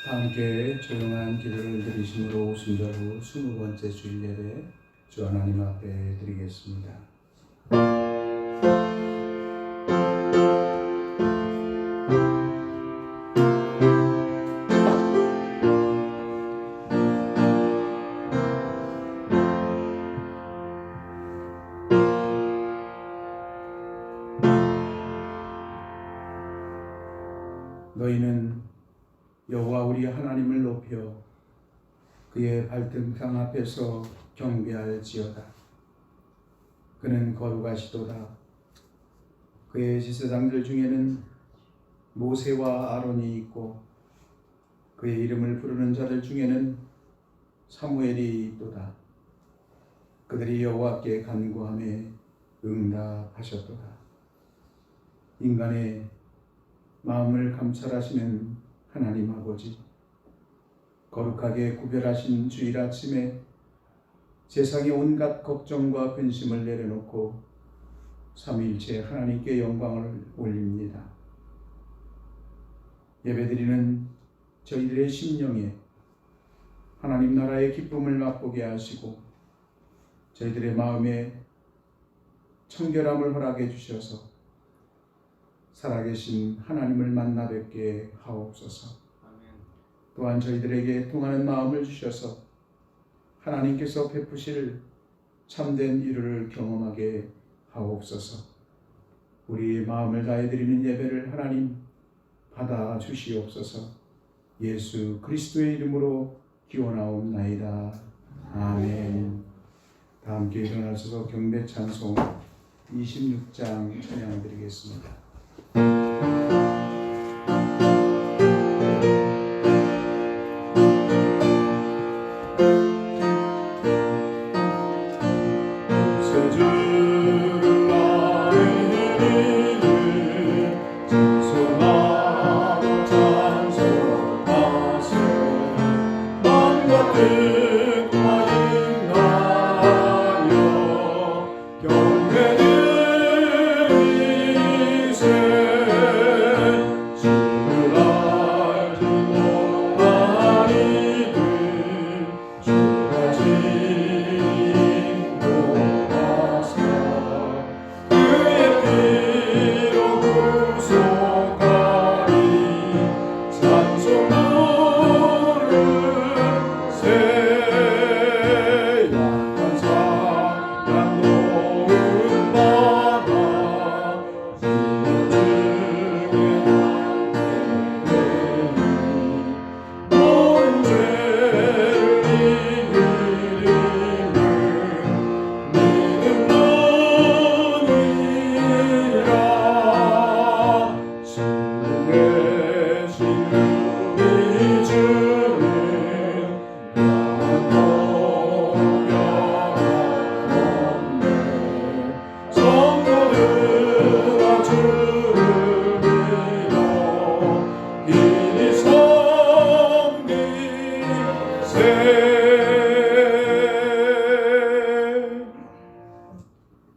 함께 조용한 기도를 드리심으로 순절 후 20번째 주일 예배 주 하나님 앞에 드리겠습니다. 너희는 여호와 우리 하나님을 높여 그의 발등상 앞에서 경배할지어다. 그는 거룩하시도다. 그의 제사장들 중에는 모세와 아론이 있고 그의 이름을 부르는 자들 중에는 사무엘이 있도다. 그들이 여호와께 간구하며 응답하셨도다. 인간의 마음을 감찰하시는 하나님 아버지, 거룩하게 구별하신 주일 아침에 세상의 온갖 걱정과 근심을 내려놓고 삼위일체 하나님께 영광을 올립니다. 예배드리는 저희들의 심령에 하나님 나라의 기쁨을 맛보게 하시고 저희들의 마음에 청결함을 허락해 주셔서 살아계신 하나님을 만나 뵙게 하옵소서. 또한 저희들에게 통하는 마음을 주셔서 하나님께서 베푸실 참된 위로를 경험하게 하옵소서. 우리의 마음을 다해 드리는 예배를 하나님 받아 주시옵소서. 예수 그리스도의 이름으로 기원하옵나이다. 아멘. 다 함께 일어나셔서 경배 찬송 26장 찬양 드리겠습니다.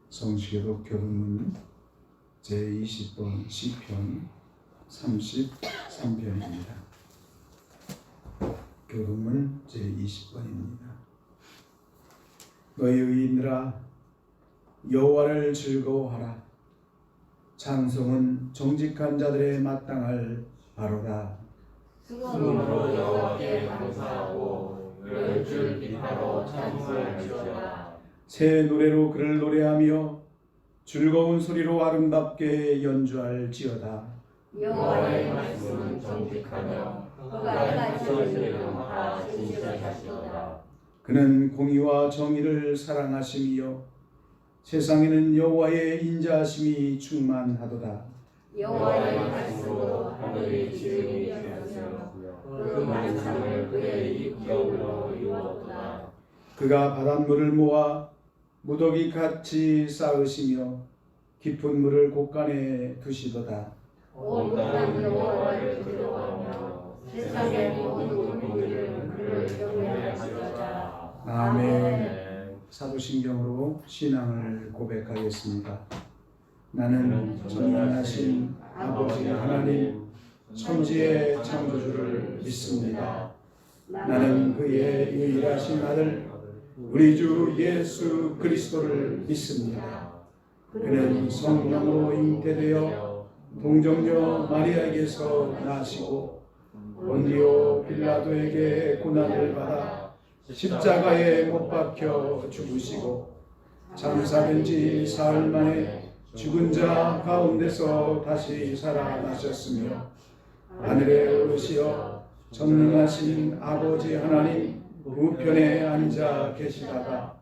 성시교독 교독문 제20번 시편 33편입니다. 교독문 제20번입니다. 너희 의인들아 여호와를 즐거워하라. 찬송은 정직한 자들의 마땅할 바로다. 승음으로 여호와께 감사하고 열줄 기타로 찬송할지어다. 새 노래로 그를 노래하며 즐거운 소리로 아름답게 연주할지어다. 여호와의 말씀은 정직하며 그가 가르치는 일은 다 진실하시도다. 그는 공의와 정의를 사랑하시며 세상에는 여호와의 인자하심이 충만하도다. 여호와의 말씀으로 하늘이 지음이 되었으며 그 말씀을 그의 입경으로 이루었도다. 그가 바닷물을 모아 무더기 같이 쌓으시며 깊은 물을 곳간에 두시도다. 온 땅은 여호와를 두려워하며 세상의 모든 국민들은 그를 경외하시도다. 아멘. 사도신경으로 신앙을 고백하겠습니다. 나는 전능하신 아버지 하나님 천지의 창조주를 믿습니다. 나는 그의 유일하신 아들 우리 주 예수 그리스도를 믿습니다. 그는 성령으로 잉태되어 동정녀 마리아에게서 나시고 본디오 빌라도에게 고난을 받아 십자가에 못 박혀 죽으시고 장사된 지 사흘 만에 죽은 자 가운데서 다시 살아나셨으며 하늘에 오르시어 전능하신 아버지 하나님 우편에 앉아 계시다가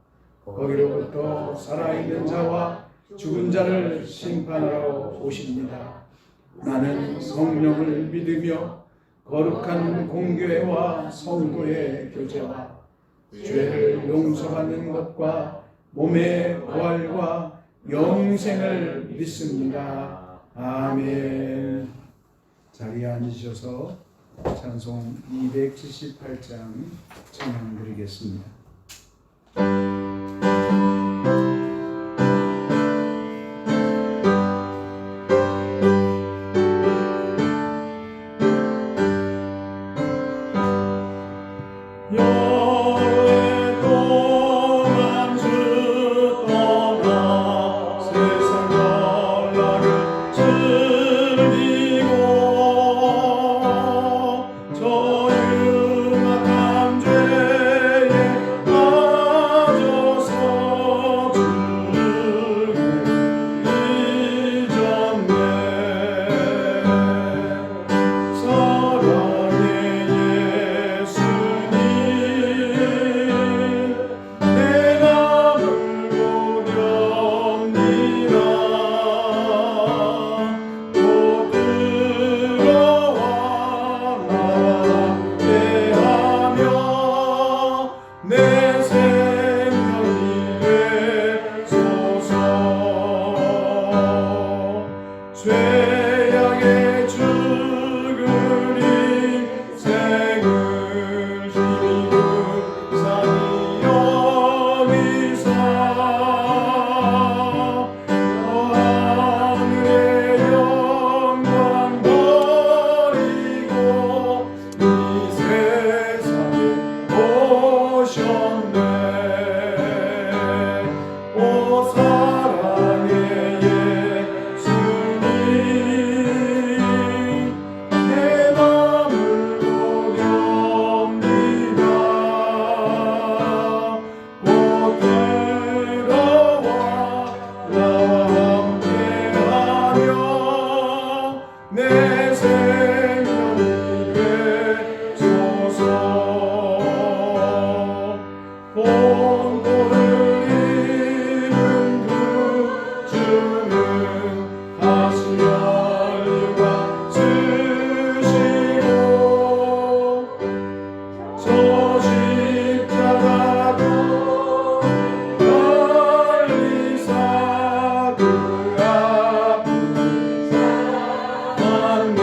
거기로부터 살아있는 자와 죽은 자를 심판하러 오십니다. 나는 성령을 믿으며 거룩한 공교회와 성도의 교제와 죄를 용서받는 것과 몸의 부활과 영생을 믿습니다. 아멘. 자리에 앉으셔서 찬송 278장 찬양 드리겠습니다. 한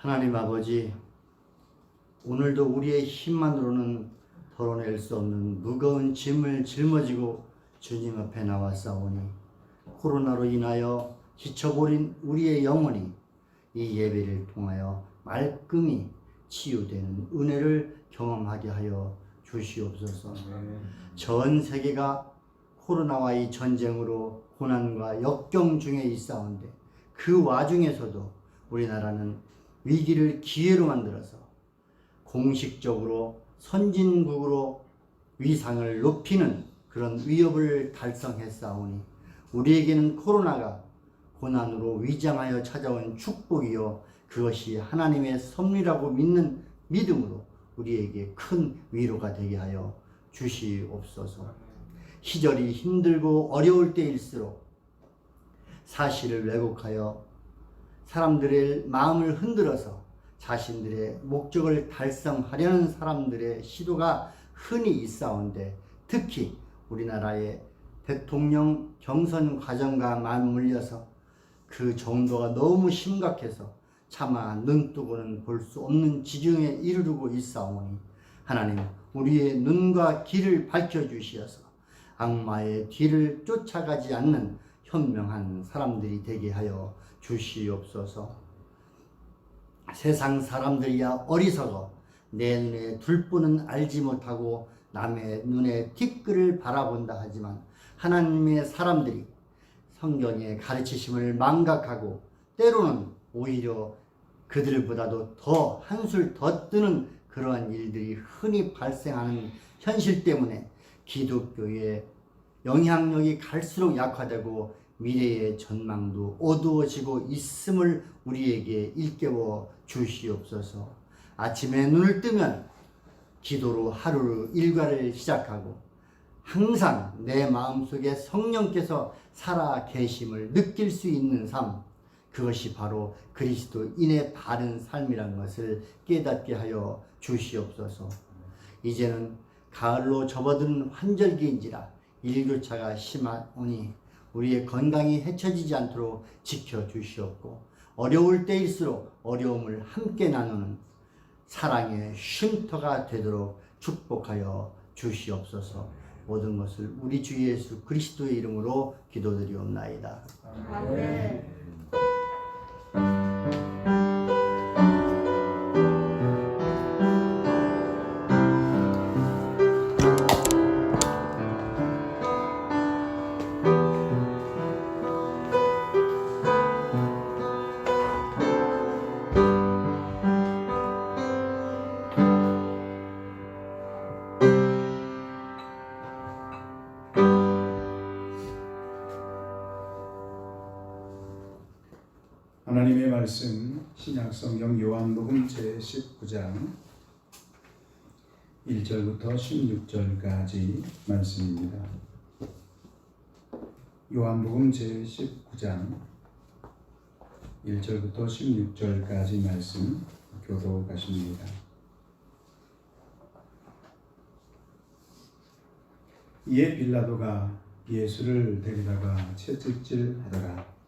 하나님 아버지, 오늘도 우리의 힘만으로는 덜어낼 수 없는 무거운 짐을 짊어지고 주님 앞에 나왔사오니 코로나로 인하여 지쳐버린 우리의 영혼이 이 예배를 통하여 말끔히 치유되는 은혜를 경험하게 하여 주시옵소서. 전 세계가 코로나와의 전쟁으로 고난과 역경 중에 있사온데 그 와중에서도 우리나라는 위기를 기회로 만들어서 공식적으로 선진국으로 위상을 높이는 그런 위협을 달성했사오니 우리에게는 코로나가 고난으로 위장하여 찾아온 축복이요 그것이 하나님의 섭리라고 믿는 믿음으로 우리에게 큰 위로가 되게 하여 주시옵소서. 시절이 힘들고 어려울 때일수록 사실을 왜곡하여 사람들의 마음을 흔들어서 자신들의 목적을 달성하려는 사람들의 시도가 흔히 있사온데 특히 우리나라의 대통령 경선 과정과 맞물려서 그 정도가 너무 심각해서 차마 눈뜨고는 볼 수 없는 지경에 이르르고 있사오니 하나님 우리의 눈과 귀를 밝혀주시어서 악마의 뒤를 쫓아가지 않는 현명한 사람들이 되게 하여 주시옵소서. 세상 사람들이야 어리석어 내 눈에 둘뿐은 알지 못하고 남의 눈에 티끌을 바라본다 하지만 하나님의 사람들이 성경의 가르치심을 망각하고 때로는 오히려 그들보다도 더 한술 더 뜨는 그러한 일들이 흔히 발생하는 현실 때문에 기독교의 영향력이 갈수록 약화되고 미래의 전망도 어두워지고 있음을 우리에게 일깨워 주시옵소서. 아침에 눈을 뜨면 기도로 하루 일과를 시작하고 항상 내 마음속에 성령께서 살아 계심을 느낄 수 있는 삶, 그것이 바로 그리스도인의 바른 삶이라는 것을 깨닫게 하여 주시옵소서. 이제는 가을로 접어드는 환절기인지라 일교차가 심하오니 우리의 건강이 해쳐지지 않도록 지켜주시옵고 어려울 때일수록 어려움을 함께 나누는 사랑의 쉼터가 되도록 축복하여 주시옵소서. 모든 것을 우리 주 예수 그리스도의 이름으로 기도드리옵나이다. 아멘. 하나님의 말씀 신약성경 요한복음 제19장 1절부터 16절까지 말씀입니다. 요한복음 제19장 1절부터 16절까지 말씀 교독하십니다. 이에 빌라도가 예수를 데리다가 채찍질하더라.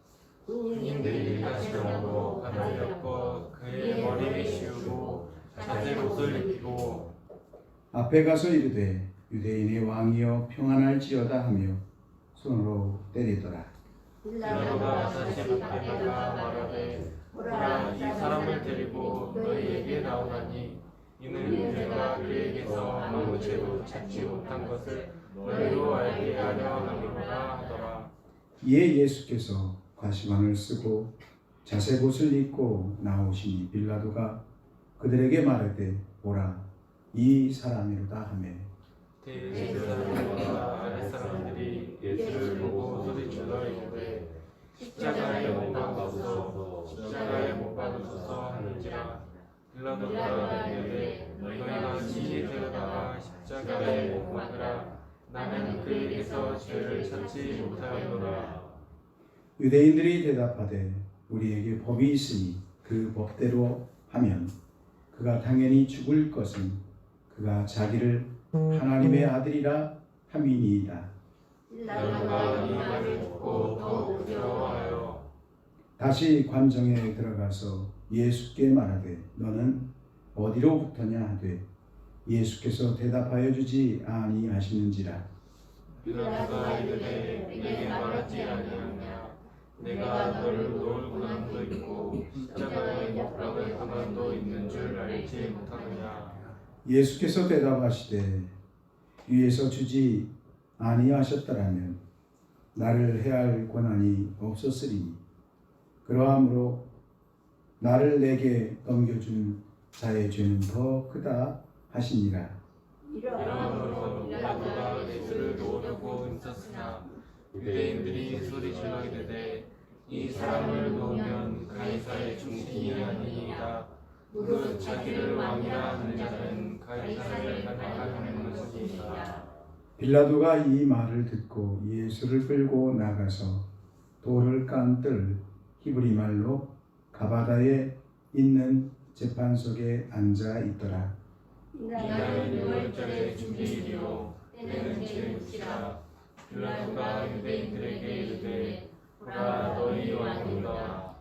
군인들이 가시덤으로 발을 엮어 그의 머리를 씌우고 자색 옷을 입히고 앞에 가서 이르되 유대인의 왕이여 평안할지어다 하며 손으로 때리더라. 빌라도가 다시 앞에다가 말하되 보라 이 사람을 데리고 너희에게 나오나니 이는 내가 그에게서 아무 죄도 찾지 못한 것을 너희로 알게 하려 함이로라 하더라. 이에 예수께서 가시관을 쓰고 자색 옷을 입고 나오시니 빌라도가 그들에게 말하되 보라 이 사람이로다 하매 대제사장과 아랫사람들이 예수를 보고 소리질러 이르되 십자가에 못 박으소서 십자가에 못 박으소서 하는지라. 빌라도가 이르되 너희가 지혜 데려다가 십자가에 못 박으라. 나는 그에게서 죄를 찾지 못하였노라. 유대인들이 대답하되 우리에게 법이 있으니 그 법대로 하면 그가 당연히 죽을 것은 그가 자기를 하나님의 아들이라 함이니이다. 빌라도가 이 말을 듣고 더욱 두려워하여 다시 관정에 들어가서 예수께 말하되 너는 어디로부터냐 하되 예수께서 대답하여 주지 아니하시는지라. 빌라도가 이르되 내게 말하지 아니하냐. 내가 너를 놓을 고난도 있고 십자가에 못 박을 고난도 있는 줄 알지 못하느냐. 예수께서 대답하시되 위에서 주지 아니하셨더라면 나를 해할 권한이 없었으리니 그러하므로 나를 내게 넘겨준 자의 죄는 더 크다 하시니라. 이러므로 빌라도가 예수를 놓으려고 힘썼으나 유대인들이 소리질러 이르되 이 사람을 놓으면 가이사의 중신이 아니이다. 무릇 자기를 왕이라 하는 자는 가이사를 따라가는 것이니라. 빌라도가 이 말을 듣고 예수를 끌고 나가서 돌을 깐 뜰 히브리 말로 가바다에 있는 재판석에 앉아 있더라. 이날은 유월절의 준비일이요 때는 제일이라. 빌라도가 유대인들에게 이르되 보라 너희 왕이다.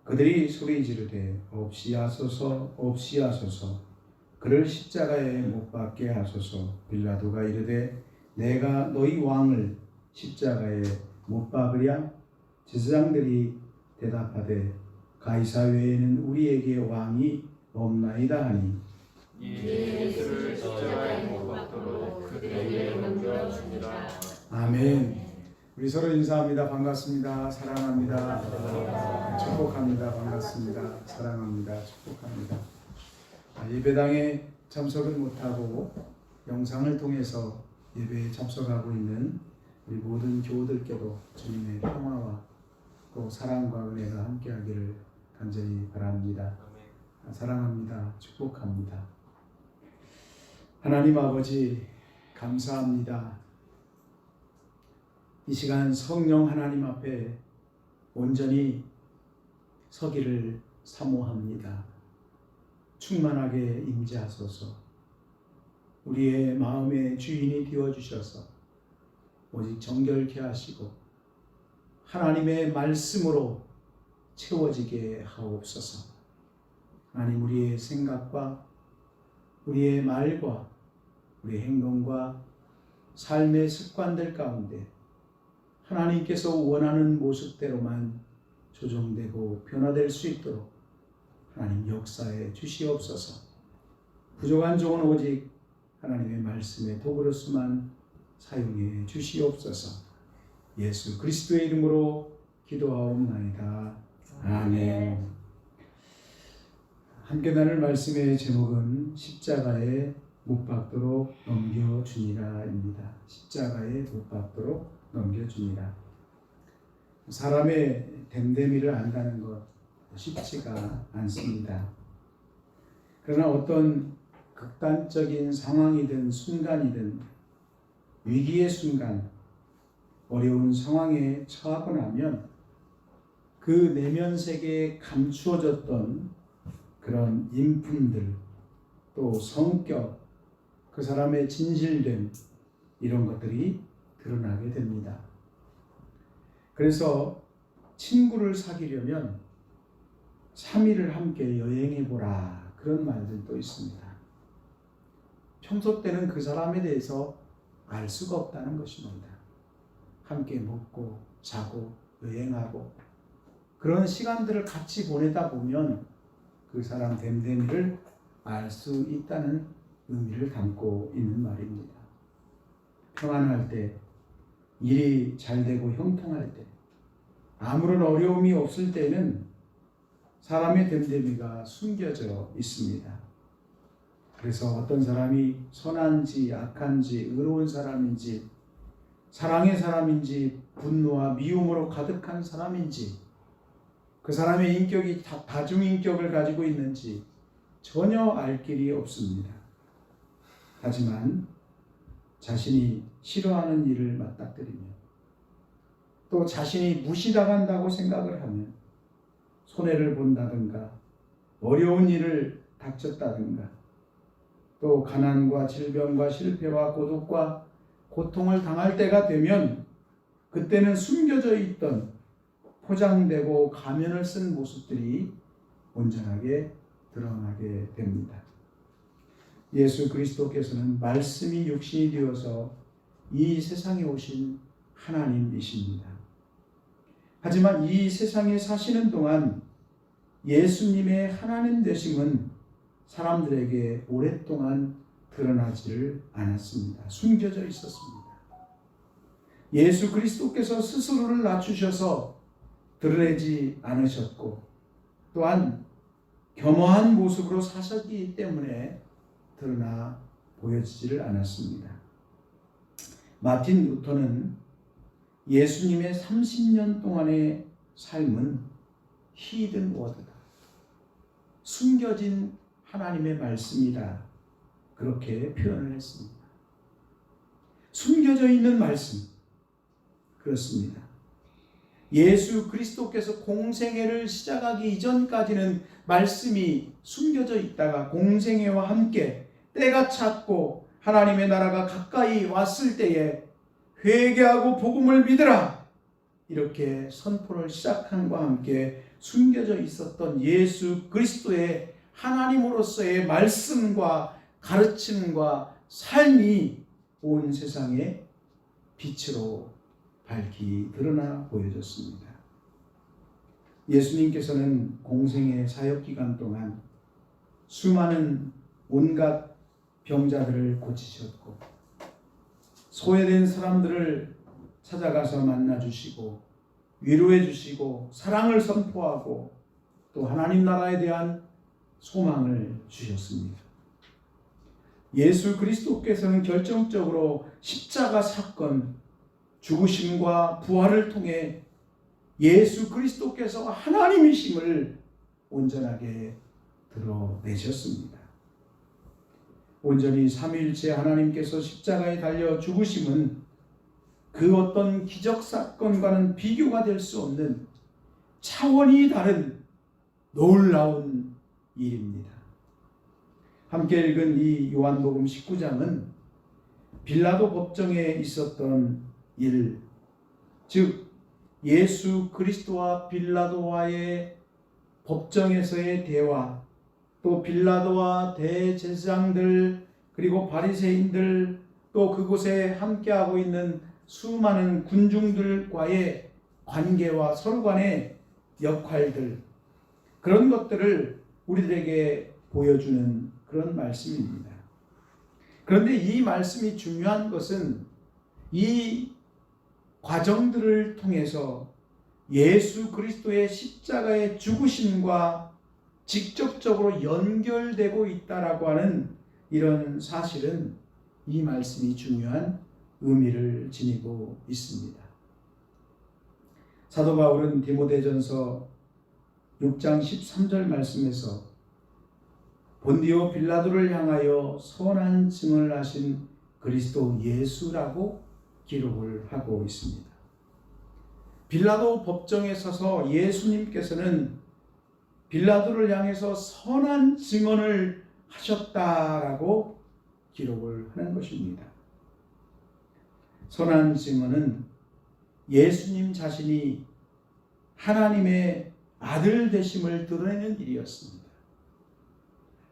그들이 소리 지르되 없이하소서 없이하소서 그를 십자가에 못 박게 하소서. 빌라도가 이르되 내가 너희 왕을 십자가에 못 박으랴? 제사장들이 대답하되 가이사 외에는 우리에게 왕이 없나이다 하니 예수를 십자가에 못 박도록 그들에게 넘겨주니라. 아멘. 우리 서로 인사합니다. 반갑습니다. 사랑합니다. 축복합니다. 반갑습니다. 사랑합니다. 축복합니다. 예배당에 참석은 못하고 영상을 통해서 예배에 참석하고 있는 우리 모든 교우들께도 주님의 평화와 또 사랑과 은혜가 함께하기를 간절히 바랍니다. 사랑합니다. 축복합니다. 하나님 아버지 감사합니다. 이 시간 성령 하나님 앞에 온전히 서기를 사모합니다. 충만하게 임재하소서. 우리의 마음의 주인이 되어주셔서 오직 정결케 하시고 하나님의 말씀으로 채워지게 하옵소서. 하나님 우리의 생각과 우리의 말과 우리의 행동과 삶의 습관들 가운데 하나님께서 원하는 모습대로만 조정되고 변화될 수 있도록 하나님 역사해 주시옵소서. 부족한 종은 오직 하나님의 말씀의 도구로서만 사용해 주시옵소서. 예수 그리스도의 이름으로 기도하옵나이다. 아멘. 함께 나눌 말씀의 제목은 십자가에 못 박도록 넘겨주니라입니다. 십자가에 못 박도록 넘겨주니라. 사람의 됨됨이를 안다는 것 쉽지가 않습니다. 그러나 어떤 극단적인 상황이든 순간이든 위기의 순간, 어려운 상황에 처하고 나면 그 내면 세계에 감추어졌던 그런 인품들, 또 성격, 그 사람의 진실됨, 이런 것들이 드러나게 됩니다. 그래서 친구를 사귀려면 3일을 함께 여행해보라, 그런 말들도 있습니다. 평소 때는 그 사람에 대해서 알 수가 없다는 것입니다. 함께 먹고 자고 여행하고 그런 시간들을 같이 보내다 보면 그 사람 됨됨이를 알 수 있다는 의미를 담고 있는 말입니다. 평안할 때, 일이 잘 되고 형통할 때, 아무런 어려움이 없을 때는 사람의 됨됨이가 숨겨져 있습니다. 그래서 어떤 사람이 선한지 악한지 의로운 사람인지 사랑의 사람인지 분노와 미움으로 가득한 사람인지 그 사람의 인격이 다중인격을 가지고 있는지 전혀 알 길이 없습니다. 하지만 자신이 싫어하는 일을 맞닥뜨리며 또 자신이 무시당한다고 생각을 하면 손해를 본다든가 어려운 일을 닥쳤다든가 또 가난과 질병과 실패와 고독과 고통을 당할 때가 되면 그때는 숨겨져 있던 포장되고 가면을 쓴 모습들이 온전하게 드러나게 됩니다. 예수 그리스도께서는 말씀이 육신이 되어서 이 세상에 오신 하나님이십니다. 하지만 이 세상에 사시는 동안 예수님의 하나님 되심은 사람들에게 오랫동안 드러나지를 않았습니다. 숨겨져 있었습니다. 예수 그리스도께서 스스로를 낮추셔서 드러내지 않으셨고 또한 겸허한 모습으로 사셨기 때문에 드러나 보여지지를 않았습니다. 마틴 루터는 예수님의 30년 동안의 삶은 히든 워드다. 숨겨진 하나님의 말씀이다. 그렇게 표현을 했습니다. 숨겨져 있는 말씀. 그렇습니다. 예수 그리스도께서 공생애를 시작하기 이전까지는 말씀이 숨겨져 있다가 공생애와 함께 때가 찼고 하나님의 나라가 가까이 왔을 때에 회개하고 복음을 믿으라 이렇게 선포를 시작함과 함께 숨겨져 있었던 예수 그리스도의 하나님으로서의 말씀과 가르침과 삶이 온 세상에 빛으로 밝히 드러나 보여졌습니다. 예수님께서는 공생의 사역기간 동안 수많은 온갖 병자들을 고치셨고 소외된 사람들을 찾아가서 만나주시고 위로해주시고 사랑을 선포하고 또 하나님 나라에 대한 소망을 주셨습니다. 예수 그리스도께서는 결정적으로 십자가 사건, 죽으심과 부활을 통해 예수 그리스도께서 하나님이심을 온전하게 드러내셨습니다. 온전히 삼위일체 하나님께서 십자가에 달려 죽으심은 그 어떤 기적 사건과는 비교가 될 수 없는 차원이 다른 놀라운 일입니다. 함께 읽은 이 요한복음 19장은 빌라도 법정에 있었던 일, 즉 예수 그리스도와 빌라도와의 법정에서의 대화, 또 빌라도와 대제사장들 그리고 바리새인들 또 그곳에 함께하고 있는 수많은 군중들과의 관계와 서로 간의 역할들, 그런 것들을 우리들에게 보여주는 그런 말씀입니다. 그런데 이 말씀이 중요한 것은 이 과정들을 통해서 예수 그리스도의 십자가의 죽으심과 직접적으로 연결되고 있다라고 하는 이런 사실은 이 말씀이 중요한 의미를 지니고 있습니다. 사도 바울은 디모데전서 6장 13절 말씀에서 본디오 빌라도를 향하여 선한 증언을 하신 그리스도 예수라고 기록을 하고 있습니다. 빌라도 법정에 서서 예수님께서는 빌라도를 향해서 선한 증언을 하셨다라고 기록을 하는 것입니다. 선한 증언은 예수님 자신이 하나님의 아들 되심을 드러내는 일이었습니다.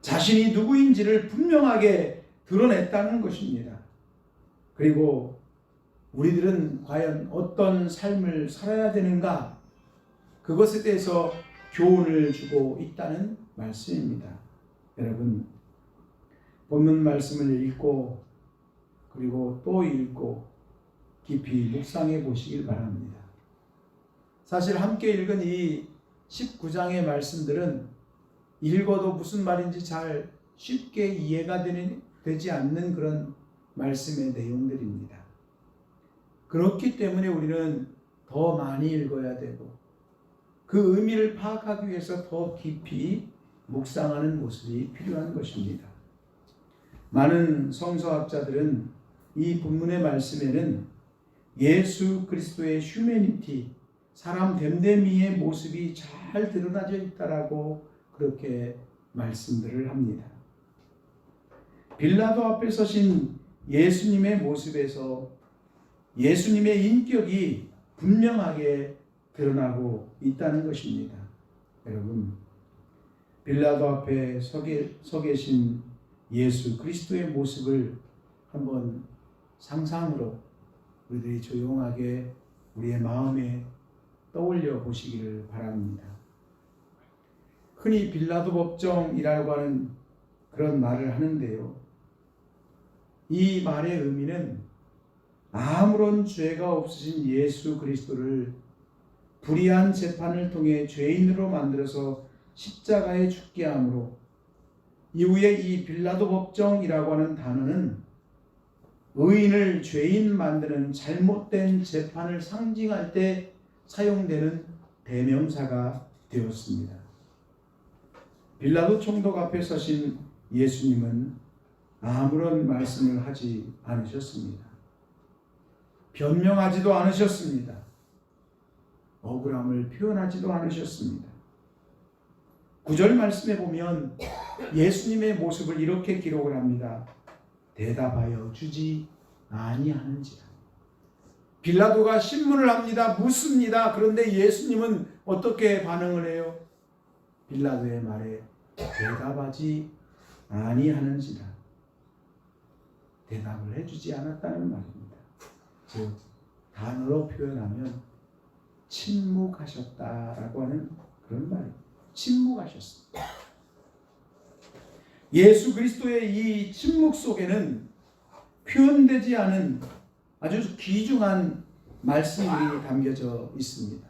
자신이 누구인지를 분명하게 드러냈다는 것입니다. 그리고 우리들은 과연 어떤 삶을 살아야 되는가? 그것에 대해서 교훈을 주고 있다는 말씀입니다. 여러분, 본문 말씀을 읽고 그리고 또 읽고 깊이 묵상해 보시길 바랍니다. 사실 함께 읽은 이 19장의 말씀들은 읽어도 무슨 말인지 잘 쉽게 이해가 되지 않는 그런 말씀의 내용들입니다. 그렇기 때문에 우리는 더 많이 읽어야 되고 그 의미를 파악하기 위해서 더 깊이 묵상하는 모습이 필요한 것입니다. 많은 성서학자들은 이 본문의 말씀에는 예수 그리스도의 휴메니티, 사람 됨됨이의 모습이 잘 드러나져 있다라고 그렇게 말씀들을 합니다. 빌라도 앞에 서신 예수님의 모습에서 예수님의 인격이 분명하게 드러나고 있다는 것입니다. 여러분, 빌라도 앞에 서 계신 예수 그리스도의 모습을 한번 상상으로 우리들이 조용하게 우리의 마음에 떠올려 보시기를 바랍니다. 흔히 빌라도 법정이라고 하는 그런 말을 하는데요. 이 말의 의미는 아무런 죄가 없으신 예수 그리스도를 불의한 재판을 통해 죄인으로 만들어서 십자가에 죽게 함으로, 이후에 이 빌라도 법정이라고 하는 단어는 의인을 죄인 만드는 잘못된 재판을 상징할 때 사용되는 대명사가 되었습니다. 빌라도 총독 앞에 서신 예수님은 아무런 말씀을 하지 않으셨습니다. 변명하지도 않으셨습니다. 억울함을 표현하지도 않으셨습니다. 9절 말씀에 보면 예수님의 모습을 이렇게 기록을 합니다. 대답하여 주지 아니하는지라. 빌라도가 신문을 합니다. 묻습니다. 그런데 예수님은 어떻게 반응을 해요? 빌라도의 말에 대답하지 아니하는지라. 대답을 해주지 않았다는 말입니다. 즉 단어로 표현하면 침묵하셨다라고 하는 그런 말입니다. 침묵하셨습니다. 예수 그리스도의 이 침묵 속에는 표현되지 않은 아주 귀중한 말씀들이 담겨져 있습니다.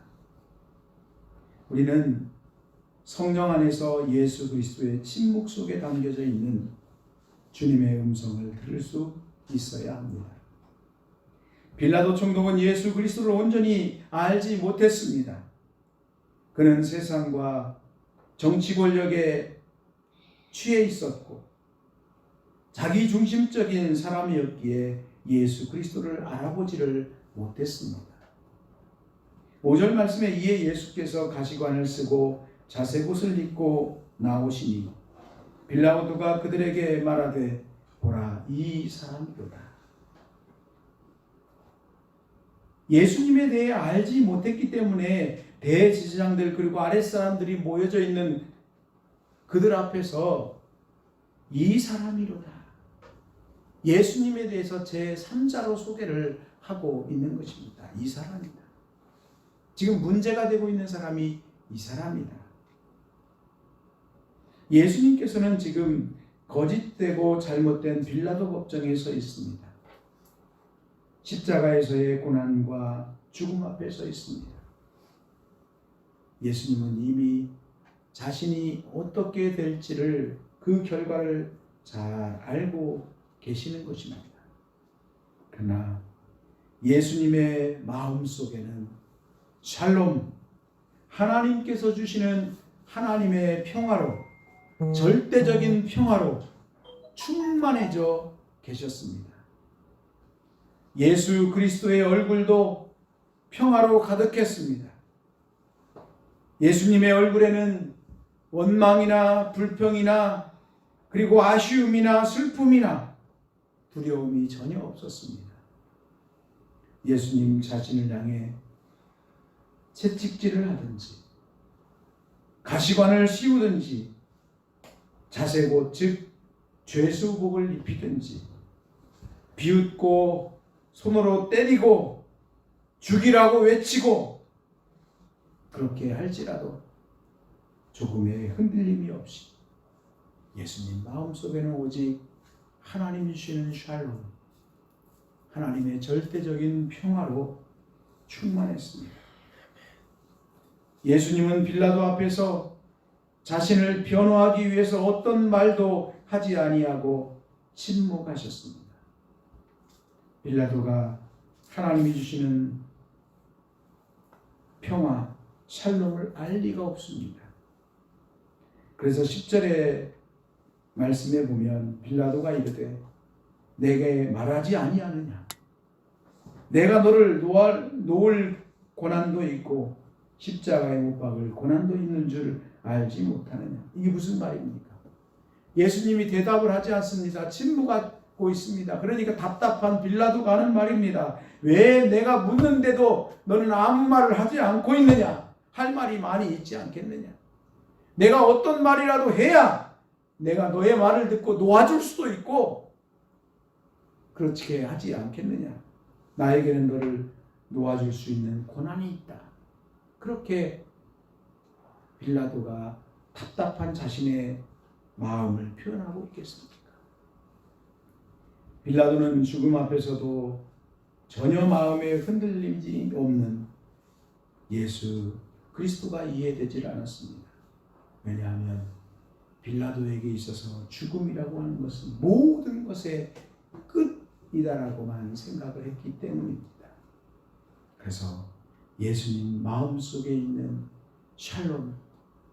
우리는 성령 안에서 예수 그리스도의 침묵 속에 담겨져 있는 주님의 음성을 들을 수 있어야 합니다. 빌라도 총독은 예수 그리스도를 온전히 알지 못했습니다. 그는 세상과 정치 권력에 취해 있었고 자기 중심적인 사람이었기에 예수 그리스도를 알아보지를 못했습니다. 5절 말씀에 이에 예수께서 가시관을 쓰고 자색옷을 입고 나오시니 빌라도가 그들에게 말하되 보라 이 사람이로다. 예수님에 대해 알지 못했기 때문에 대제사장들 그리고 아랫사람들이 모여져 있는 그들 앞에서 이 사람이로다. 예수님에 대해서 제3자로 소개를 하고 있는 것입니다. 이 사람이다. 지금 문제가 되고 있는 사람이 이 사람이다. 예수님께서는 지금 거짓되고 잘못된 빌라도 법정에 서 있습니다. 십자가에서의 고난과 죽음 앞에 서 있습니다. 예수님은 이미 자신이 어떻게 될지를 그 결과를 잘 알고 계시는 것입니다. 그러나 예수님의 마음 속에는 샬롬, 하나님께서 주시는 하나님의 평화로, 절대적인 평화로 충만해져 계셨습니다. 예수 그리스도의 얼굴도 평화로 가득했습니다. 예수님의 얼굴에는 원망이나 불평이나 그리고 아쉬움이나 슬픔이나 두려움이 전혀 없었습니다. 예수님 자신을 향해 채찍질을 하든지 가시관을 씌우든지 자색옷 즉 죄수복을 입히든지 비웃고 손으로 때리고 죽이라고 외치고 그렇게 할지라도 조금의 흔들림이 없이 예수님 마음속에는 오직 하나님 주시는 샬롬, 하나님의 절대적인 평화로 충만했습니다. 예수님은 빌라도 앞에서 자신을 변호하기 위해서 어떤 말도 하지 아니하고 침묵하셨습니다. 빌라도가 하나님이 주시는 평화, 샬롬을 알 리가 없습니다. 그래서 10절의 말씀에 보면 빌라도가 이르되 내게 말하지 아니하느냐? 내가 너를 놓을 고난도 있고 십자가에 못 박을 고난도 있는 줄 알지 못하느냐? 이게 무슨 말입니까? 예수님이 대답을 하지 않습니다. 침묵하고 있습니다. 그러니까 답답한 빌라도가 하는 말입니다. 왜 내가 묻는데도 너는 아무 말을 하지 않고 있느냐? 할 말이 많이 있지 않겠느냐? 내가 어떤 말이라도 해야 내가 너의 말을 듣고 놓아줄 수도 있고 그렇게 하지 않겠느냐. 나에게는 너를 놓아줄 수 있는 고난이 있다. 그렇게 빌라도가 답답한 자신의 마음을 표현하고 있겠습니까? 빌라도는 죽음 앞에서도 전혀 마음에 흔들림이 없는 예수 그리스도가 이해되질 않았습니다. 왜냐하면 빌라도에게 있어서 죽음이라고 하는 것은 모든 것의 끝이다라고만 생각을 했기 때문입니다. 그래서 예수님 마음속에 있는 샬롬,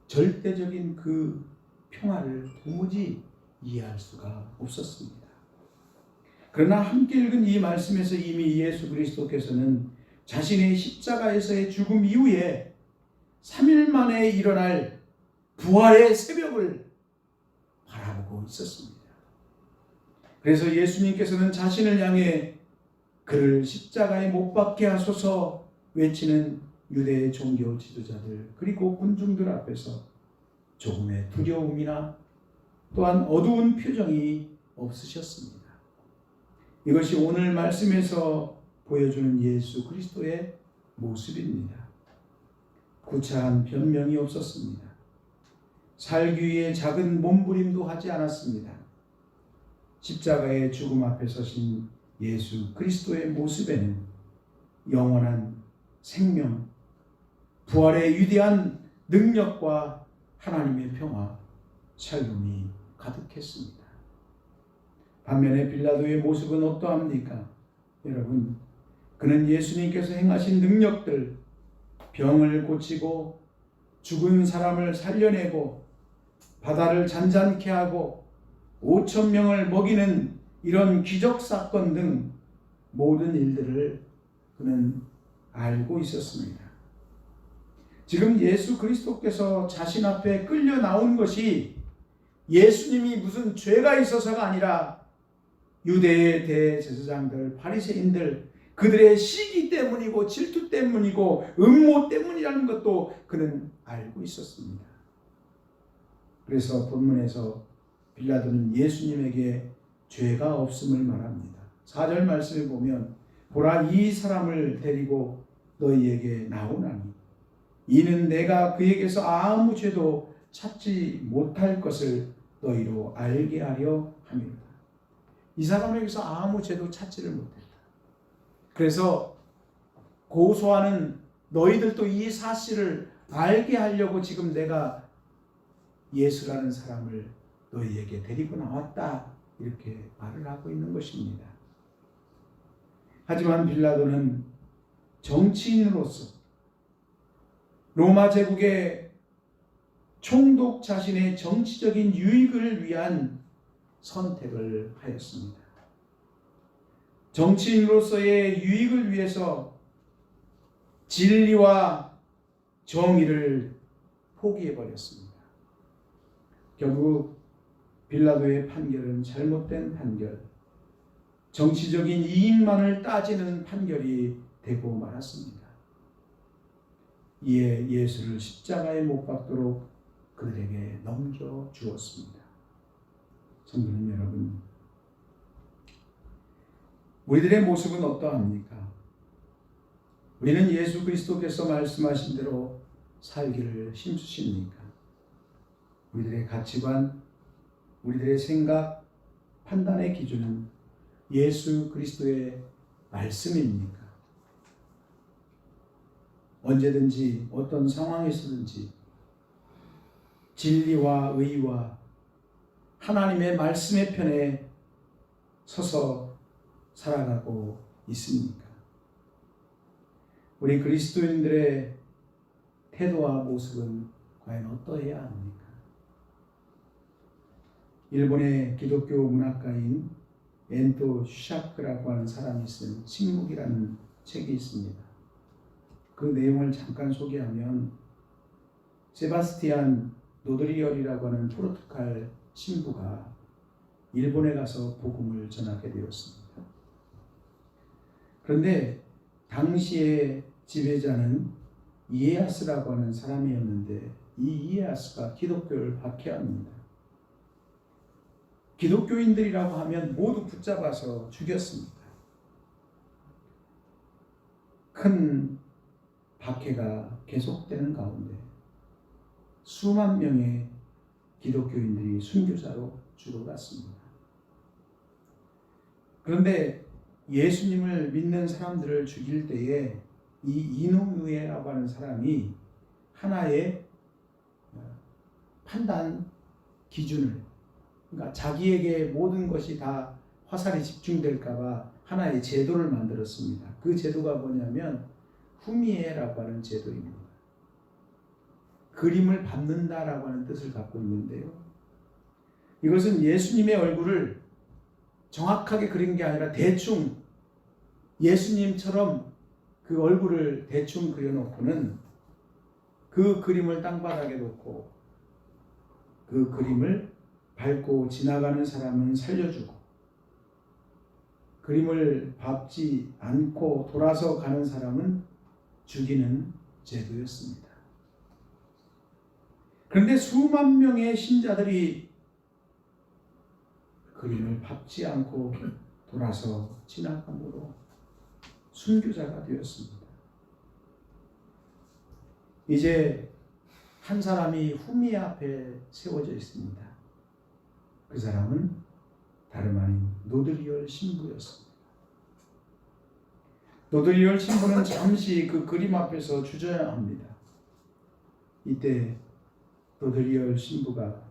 절대적인 그 평화를 도무지 이해할 수가 없었습니다. 그러나 함께 읽은 이 말씀에서 이미 예수 그리스도께서는 자신의 십자가에서의 죽음 이후에 3일 만에 일어날 부활의 새벽을 바라보고 있었습니다. 그래서 예수님께서는 자신을 향해 그를 십자가에 못 박게 하소서 외치는 유대의 종교 지도자들 그리고 군중들 앞에서 조금의 두려움이나 또한 어두운 표정이 없으셨습니다. 이것이 오늘 말씀에서 보여주는 예수 그리스도의 모습입니다. 구차한 변명이 없었습니다. 살기 위해 작은 몸부림도 하지 않았습니다. 십자가의 죽음 앞에 서신 예수 그리스도의 모습에는 영원한 생명, 부활의 위대한 능력과 하나님의 평화, 샬롬이 가득했습니다. 반면에 빌라도의 모습은 어떠합니까? 여러분, 그는 예수님께서 행하신 능력들, 병을 고치고 죽은 사람을 살려내고 바다를 잔잔케 하고 5,000명을 먹이는 이런 기적 사건 등 모든 일들을 그는 알고 있었습니다. 지금 예수 그리스도께서 자신 앞에 끌려 나온 것이 예수님이 무슨 죄가 있어서가 아니라 유대의 대제사장들, 바리새인들 그들의 시기 때문이고 질투 때문이고 음모 때문이라는 것도 그는 알고 있었습니다. 그래서 본문에서 빌라도는 예수님에게 죄가 없음을 말합니다. 4절 말씀을 보면 보라 이 사람을 데리고 너희에게 나오나니 이는 내가 그에게서 아무 죄도 찾지 못할 것을 너희로 알게 하려 함이로다. 이 사람에게서 아무 죄도 찾지를 못했다. 그래서 고소하는 너희들도 이 사실을 알게 하려고 지금 내가 예수라는 사람을 너희에게 데리고 나왔다. 이렇게 말을 하고 있는 것입니다. 하지만 빌라도는 정치인으로서 로마 제국의 총독 자신의 정치적인 유익을 위한 선택을 하였습니다. 정치인으로서의 유익을 위해서 진리와 정의를 포기해버렸습니다. 결국 빌라도의 판결은 잘못된 판결, 정치적인 이익만을 따지는 판결이 되고 말았습니다. 이에 예수를 십자가에 못 박도록 그들에게 넘겨주었습니다. 성도님 여러분, 우리들의 모습은 어떠합니까? 우리는 예수 그리스도께서 말씀하신 대로 살기를 힘쓰십니까? 우리들의 가치관, 우리들의 생각, 판단의 기준은 예수 그리스도의 말씀입니까? 언제든지 어떤 상황에서든지 진리와 의와 하나님의 말씀의 편에 서서 살아가고 있습니까? 우리 그리스도인들의 태도와 모습은 과연 어떠해야 합니까? 일본의 기독교 문학가인 엔토 슈샤크라고 하는 사람이 쓴 침묵이라는 책이 있습니다. 그 내용을 잠깐 소개하면 세바스티안 노드리얼이라고 하는 포르투갈 신부가 일본에 가서 복음을 전하게 되었습니다. 그런데 당시의 지배자는 이에야스라고 하는 사람이었는데 이 이에야스가 기독교를 박해합니다. 기독교인들이라고 하면 모두 붙잡아서 죽였습니다. 큰 박해가 계속되는 가운데 수만 명의 기독교인들이 순교자로 죽어갔습니다. 그런데 예수님을 믿는 사람들을 죽일 때에 이 이노우에라고 하는 사람이 하나의 판단 기준을, 그러니까 자기에게 모든 것이 다 화살이 집중될까봐 하나의 제도를 만들었습니다. 그 제도가 뭐냐면 후미에라고 하는 제도입니다. 그림을 밟는다라고 하는 뜻을 갖고 있는데요. 이것은 예수님의 얼굴을 정확하게 그린 게 아니라 대충 예수님처럼 그 얼굴을 대충 그려놓고는 그 그림을 땅바닥에 놓고 그 그림을 밟고 지나가는 사람은 살려주고 그림을 밟지 않고 돌아서 가는 사람은 죽이는 제도였습니다. 그런데 수만 명의 신자들이 그림을 밟지 않고 돌아서 지나감으로 순교자가 되었습니다. 이제 한 사람이 후미 앞에 세워져 있습니다. 그 사람은 다름 아닌 노드리얼 신부였습니다. 노드리얼 신부는 잠시 그 그림 앞에서 주저야 합니다. 이때 노드리얼 신부가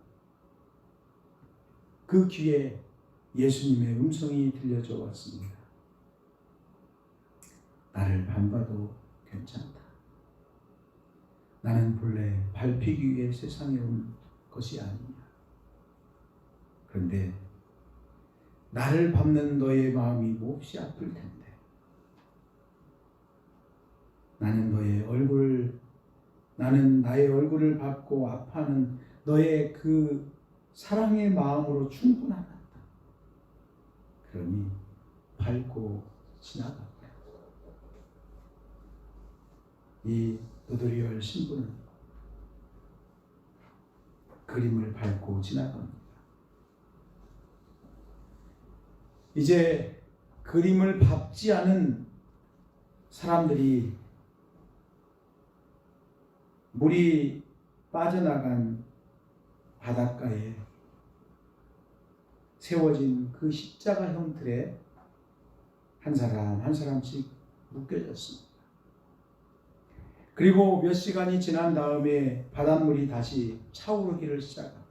그 귀에 예수님의 음성이 들려져 왔습니다. 나를 밟아도 괜찮다. 나는 본래 밟히기 위해 세상에 온 것이 아니냐. 그런데 나를 밟는 너의 마음이 몹시 아플 텐데 나는 나의 얼굴을 밟고 아파하는 너의 그 사랑의 마음으로 충분하다. 그러니 밟고 지나가. 이 노드리얼 신부는 그림을 밟고 지나갑니다. 이제 그림을 밟지 않은 사람들이 물이 빠져나간 바닷가에 세워진 그 십자가 형틀에 한 사람 한 사람씩 묶여졌습니다. 그리고 몇 시간이 지난 다음에 바닷물이 다시 차오르기를 시작합니다.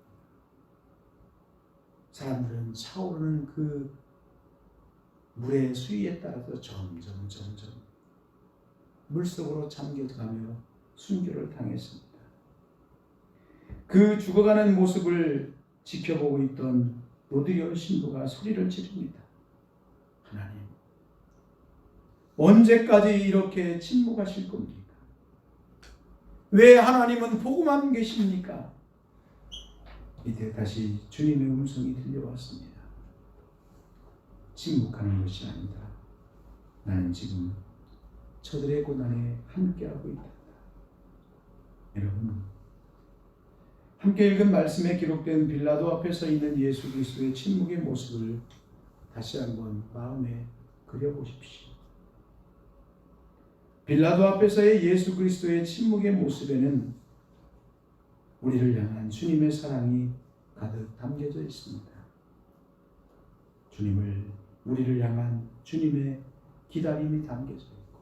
사람들은 차오르는 그 물의 수위에 따라서 점점 물속으로 잠겨가며 순교를 당했습니다. 그 죽어가는 모습을 지켜보고 있던 노드리얼 신부가 소리를 지릅니다. 하나님, 언제까지 이렇게 침묵하실 겁니까? 왜 하나님은 보고만 계십니까? 이때 다시 주님의 음성이 들려왔습니다. 침묵하는 것이 아니다. 나는 지금 저들의 고난에 함께하고 있다. 여러분, 함께 읽은 말씀에 기록된 빌라도 앞에 서 있는 예수 그리스도의 침묵의 모습을 다시 한번 마음에 그려보십시오. 빌라도 앞에서의 예수 그리스도의 침묵의 모습에는 우리를 향한 주님의 사랑이 가득 담겨져 있습니다. 우리를 향한 주님의 기다림이 담겨져 있고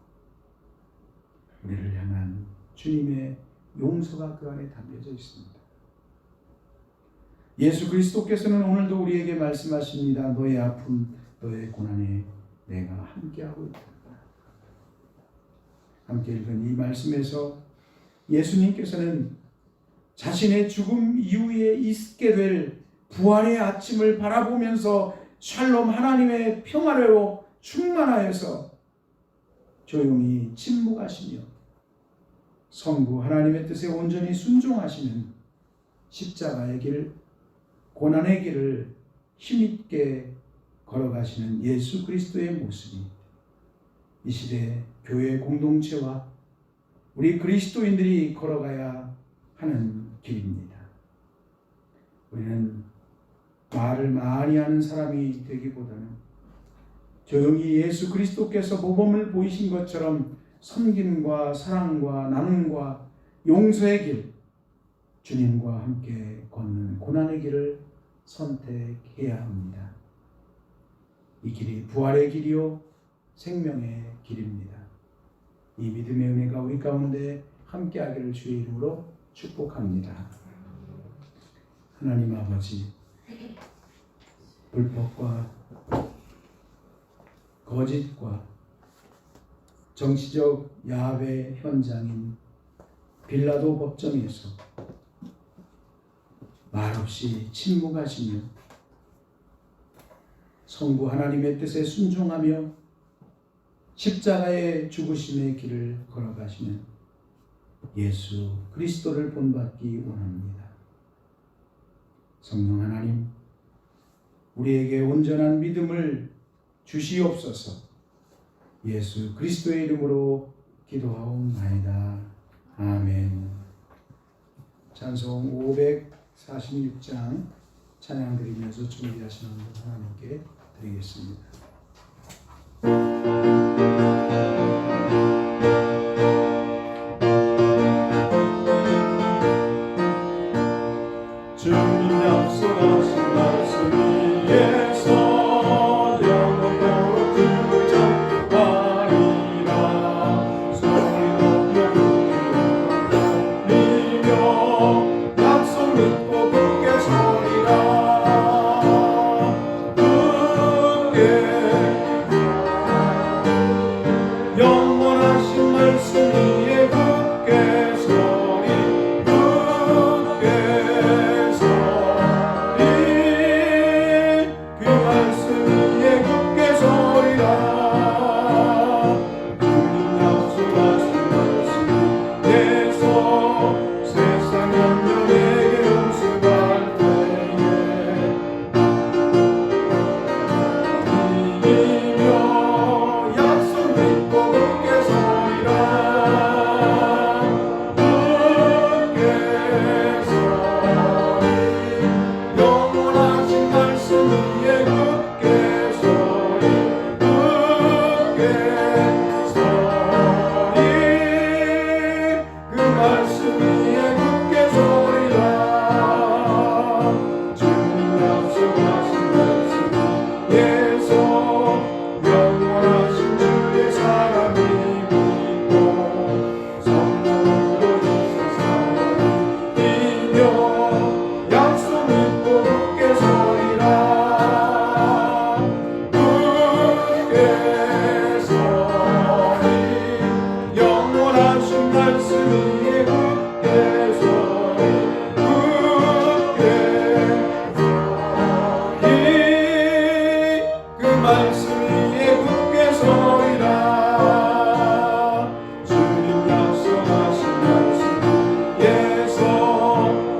우리를 향한 주님의 용서가 그 안에 담겨져 있습니다. 예수 그리스도께서는 오늘도 우리에게 말씀하십니다. 너의 아픔, 너의 고난에 내가 함께하고 있다. 함께 읽은 이 말씀에서 예수님께서는 자신의 죽음 이후에 있게 될 부활의 아침을 바라보면서 샬롬 하나님의 평화로 충만하여서 조용히 침묵하시며 성부 하나님의 뜻에 온전히 순종하시는 십자가의 길, 고난의 길을 힘있게 걸어가시는 예수 그리스도의 모습이 이 시대 교회 공동체와 우리 그리스도인들이 걸어가야 하는 길입니다. 우리는 말을 많이 하는 사람이 되기보다는 조용히 예수 그리스도께서 모범을 보이신 것처럼 섬김과 사랑과 나눔과 용서의 길, 주님과 함께 걷는 고난의 길을 선택해야 합니다. 이 길이 부활의 길이요 생명의 길입니다. 이 믿음의 은혜가 우리 가운데 함께하기를 주의 이름으로 축복합니다. 하나님 아버지, 불법과 거짓과 정치적 야합의 현장인 빌라도 법정에서 말없이 침묵하시며 성부 하나님의 뜻에 순종하며 십자가의 죽으심의 길을 걸어가시는 예수 그리스도를 본받기 원합니다. 성령 하나님, 우리에게 온전한 믿음을 주시옵소서. 예수 그리스도의 이름으로 기도하옵나이다. 아멘. 찬송 546장 찬양 드리면서 준비하시는 분 하나님께 드리겠습니다. 주님 약속하신 말씀 위에서 영원토록 등장하리라. 소리 높여 울리며 약속 믿고 굳게 서리라. 굳게 영원하신 말씀 위에 굳게 서리. 굳게 그 말씀 위에 굳게 서리라. 주님 약속하신 말씀 위에서 세상 연명에게 용서할 때에 이기며 약속 믿고 굳게 서리라. 굳게 서리 영원하신 말씀 위에 굳게 서리. 굳게 서리 그 말씀 위에 굳게 서리라. 주님 약속하신 말씀 위에서 영원하신 주의 사랑이 믿고 성령으로 이세상을 이겨 약속 믿고 굳게 서리라. 굳게 서리 영원하신 말씀 위에 굳게 서리. 굳게 서리 그 말씀 위에 굳게 서리라. 주님 약속하신 말씀 위에서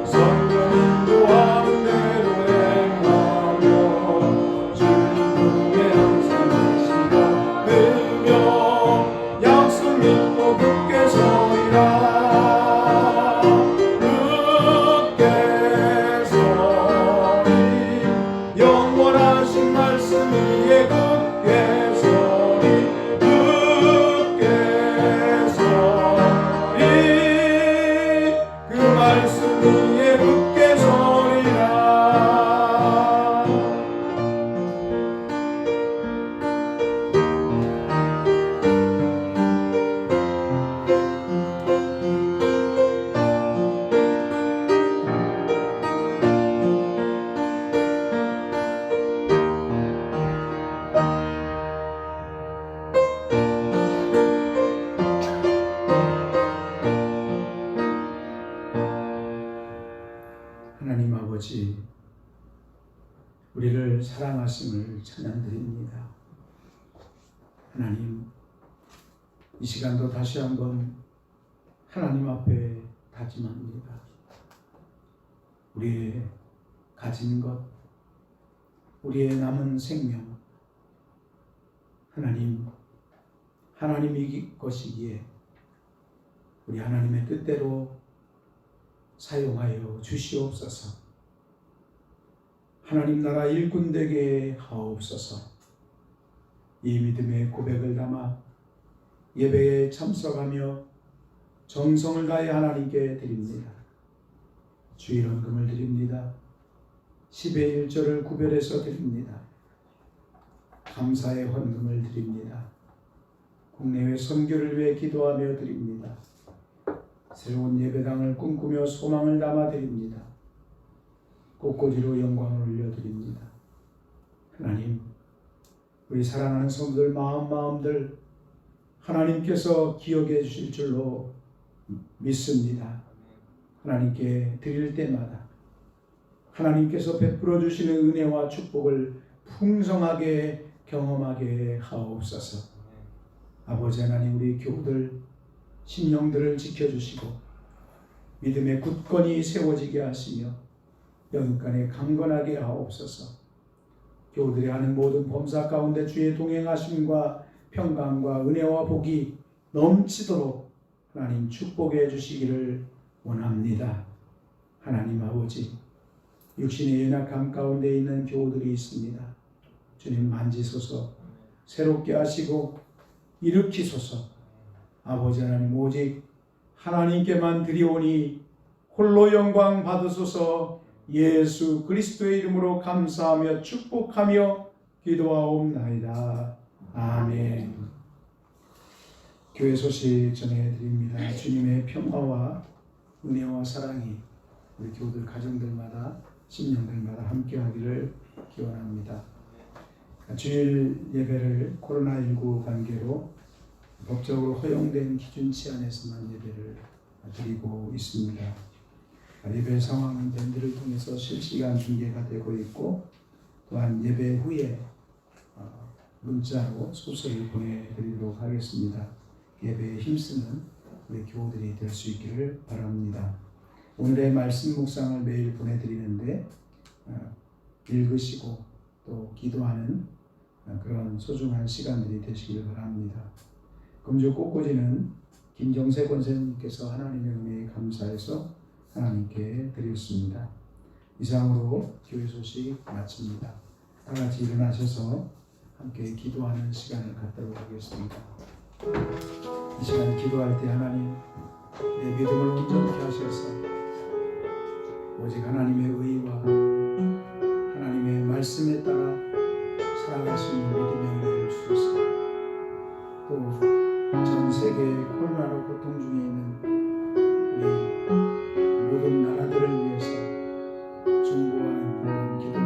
성령 인도하는 대로 행하며 주님 품에 항상 계시다 되며 약속 믿고 굳게 서리라. 굳게 서리 영원하신 말씀 위에 굳게 서리. 굳게 서리 그 말씀 위에 굳게 서리라. 하나님 아버지, 우리를 사랑하심을 찬양드립니다. 하나님, 이 시간도 다시 한번 하나님 앞에 다짐합니다. 우리의 가진 것, 우리의 남은 생명, 하나님이 것이기에 우리 하나님의 뜻대로 사용하여 주시옵소서. 하나님 나라 일꾼 되게 하옵소서. 이 믿음의 고백을 담아 예배에 참석하며 정성을 다해 하나님께 드립니다. 주일헌금을 드립니다. 10의 1조를 구별해서 드립니다. 감사의 헌금을 드립니다. 국내외 선교를 위해 기도하며 드립니다. 새로운 예배당을 꿈꾸며 소망을 담아 드립니다. 꽃꽂이로 영광을 올려드립니다. 하나님, 우리 사랑하는 성도들 마음들 하나님께서 기억해 주실 줄로 믿습니다. 하나님께 드릴 때마다 하나님께서 베풀어 주시는 은혜와 축복을 풍성하게 경험하게 하옵소서. 아버지 하나님, 우리 교우들 심령들을 지켜주시고 믿음의 굳건히 세워지게 하시며 영육간에 강건하게 하옵소서. 교우들이 하는 모든 범사 가운데 주의 동행하심과 평강과 은혜와 복이 넘치도록 하나님 축복해 주시기를 원합니다. 하나님 아버지, 육신의 연약함 가운데 있는 교우들이 있습니다. 주님 만지소서, 새롭게 하시고 일으키소서. 아버지 하나님, 오직 하나님께만 드리오니 홀로 영광 받으소서. 예수 그리스도의 이름으로 감사하며 축복하며 기도하옵나이다. 아멘. 교회 소식 전해드립니다. 주님의 평화와 은혜와 사랑이 우리 교우들 가정들마다 심령들마다 함께하기를 기원합니다. 주일 예배를 코로나19 관계로 법적으로 허용된 기준치 안에서만 예배를 드리고 있습니다. 예배 상황은 밴드를 통해서 실시간 중계가 되고 있고, 또한 예배 후에 문자로 소식을 보내드리도록 하겠습니다. 예배에 힘쓰는 우리 교우들이 될 수 있기를 바랍니다. 오늘의 말씀 묵상을 매일 보내드리는데 읽으시고 또 기도하는 그런 소중한 시간들이 되시기를 바랍니다. 금주 꽃꽂이는 김정세 권사님께서 하나님의 은혜에 감사해서 하나님께 드렸습니다. 이상으로 교회 소식 마칩니다. 다 같이 일어나셔서 함께 기도하는 시간을 갖도록 하겠습니다. 이 시간 기도할 때 하나님, 내 믿음을 온전케 하셔서 오직 하나님의 의와 하나님의 말씀에 따라 살아갈 수 있는 믿음의 은혜를 주소서. 또 전 세계 코로나로 고통 중에 있는 우리 모든 나라들을 위해서 중보하는 그런 기도를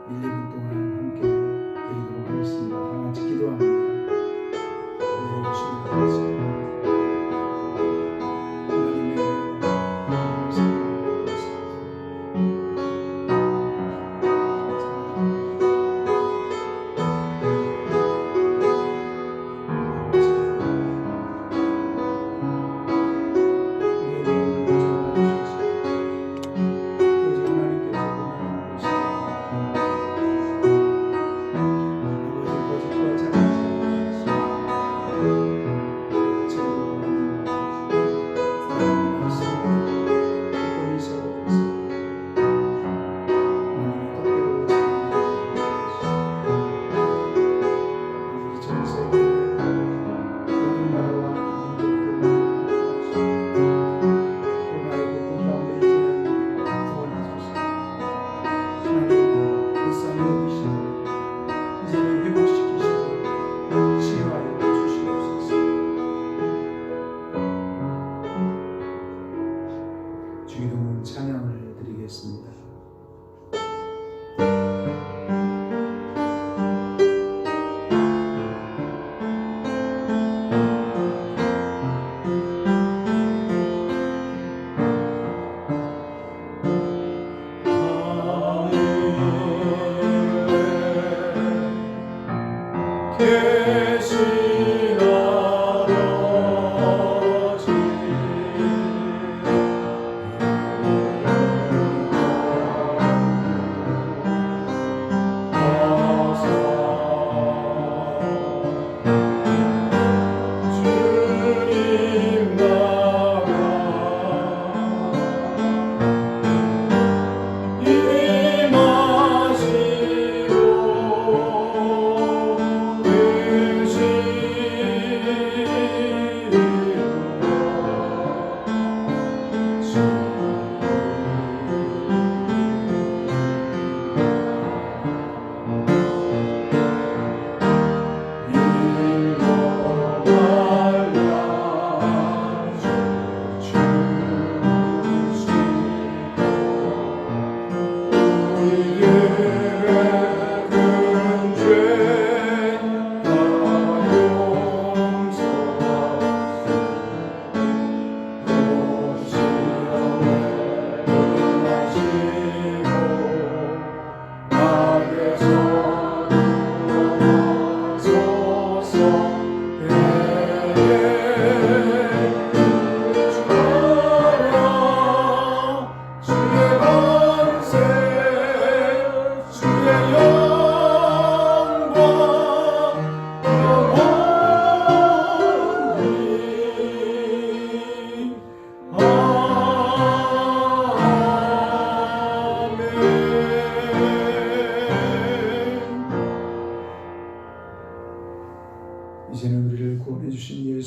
1, 2분 동안 함께 드리도록 하겠습니다. 다 같이 기도합니다. 주기도문 찬양을 드리겠습니다.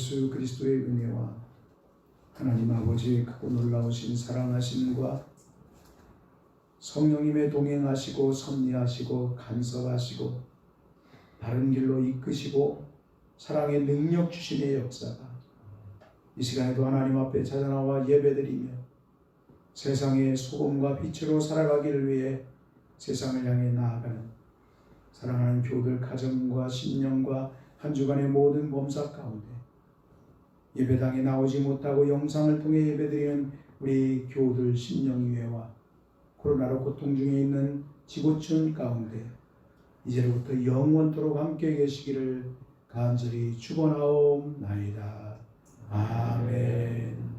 예수 그리스도의 은혜와 하나님 아버지의 크고 놀라우신 사랑하심과 성령님의 동행하시고 섭리하시고 간섭하시고 바른 길로 이끄시고 사랑의 능력 주심의 역사가 이 시간에도 하나님 앞에 찾아나와 예배드리며 세상의 소금과 빛으로 살아가기를 위해 세상을 향해 나아가는 사랑하는 교우들 가정과 신령과 한 주간의 모든 범사 가운데 예배당에 나오지 못하고 영상을 통해 예배드리는 우리 교우들 심령위회와 코로나로 고통 중에 있는 지구촌 가운데 이제로부터 영원토록 함께 계시기를 간절히 축원하옵나이다. 아멘.